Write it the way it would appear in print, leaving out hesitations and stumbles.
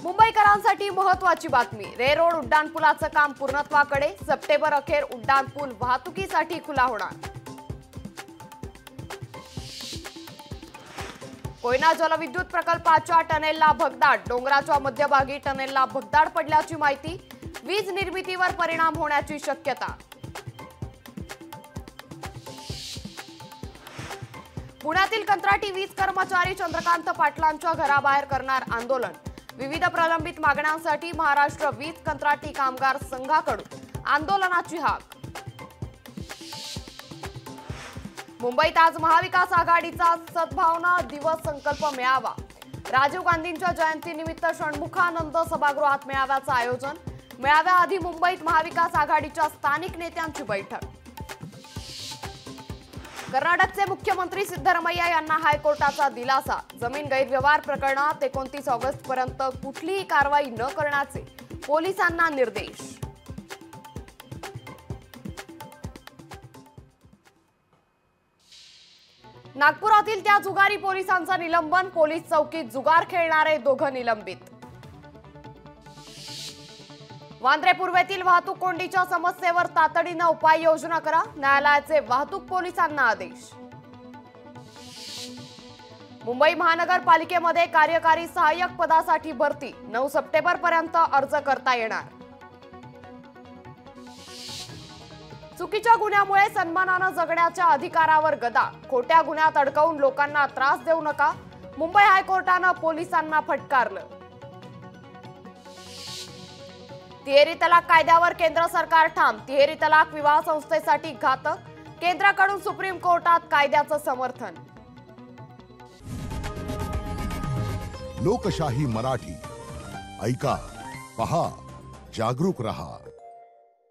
मुंबईकरांसाठी महत्त्वाची बातमी। रे रोड उड्डाणपुलाचं काम पूर्णत्वाकडे। सप्टेंबर अखेर उड्डाणपूल वाहतुकीसाठी खुला होणार। कोयना जलविद्युत प्रकल्पाच्या टनेलला भगदाड। डोंगराच्या मध्यभागी टनेलला भगदाड पडल्याची माहिती। वीज निर्मितीवर परिणाम होण्याची शक्यता। पुण्यातील कंत्राटी वीज कर्मचारी चंद्रकांत पाटलांच्या घराबाहेर करणार आंदोलन। विविध प्रलंबित मागण्यांसाठी महाराष्ट्र वीज कंत्राटी कामगार संघाकडून आंदोलनाची हाक। मुंबईत आज महाविकास आघाडीचा सद्भावना दिवस संकल्प मेळावा। राजीव गांधींच्या जयंतीनिमित्त षण्मुखानंद सभागृहात मेळाव्याचं आयोजन। मेळाव्याआधी मुंबईत महाविकास आघाडीच्या स्थानिक नेत्यांची बैठक। कर्नाटकचे मुख्यमंत्री सिद्धरामय्या यांना हायकोर्टाचा दिलासा। जमीन गैरव्यवहार प्रकरणात 29 ऑगस्टपर्यंत कुठलीही कारवाई न करण्याचे पोलिसांना निर्देश। नागपुरातील त्या जुगारी पोलिसांचं निलंबन। पोलीस चौकीत जुगार खेळणारे दोघं निलंबित। वांद्रे पूर्वेतील वाहतूक कोंडीच्या समस्येवर तातडीने उपाययोजना करा। न्यायालयाचे वाहतूक पोलिसांना आदेश। मुंबई महानगरपालिकेमध्ये कार्यकारी सहाय्यक पदासाठी भरती। 9 सप्टेंबर पर्यंत अर्ज करता येणार। चुकीच्या गुन्ह्यामुळे सन्मानाने जगण्याच्या अधिकारावर गदा। खोट्या गुन्ह्यात अडकवून लोकांना त्रास देऊ नका। मुंबई हायकोर्टाने पोलिसांना फटकारलं। तिहेरी तलाक कायद्यावर केंद्र सरकार ठाम। तिहेरी तलाक विवाह संस्थेसाठी घातक। केंद्राकडून सुप्रीम कोर्टात कायद्याचं समर्थन। लोकशाही मराठी ऐका, पहा, जागरूक रहा।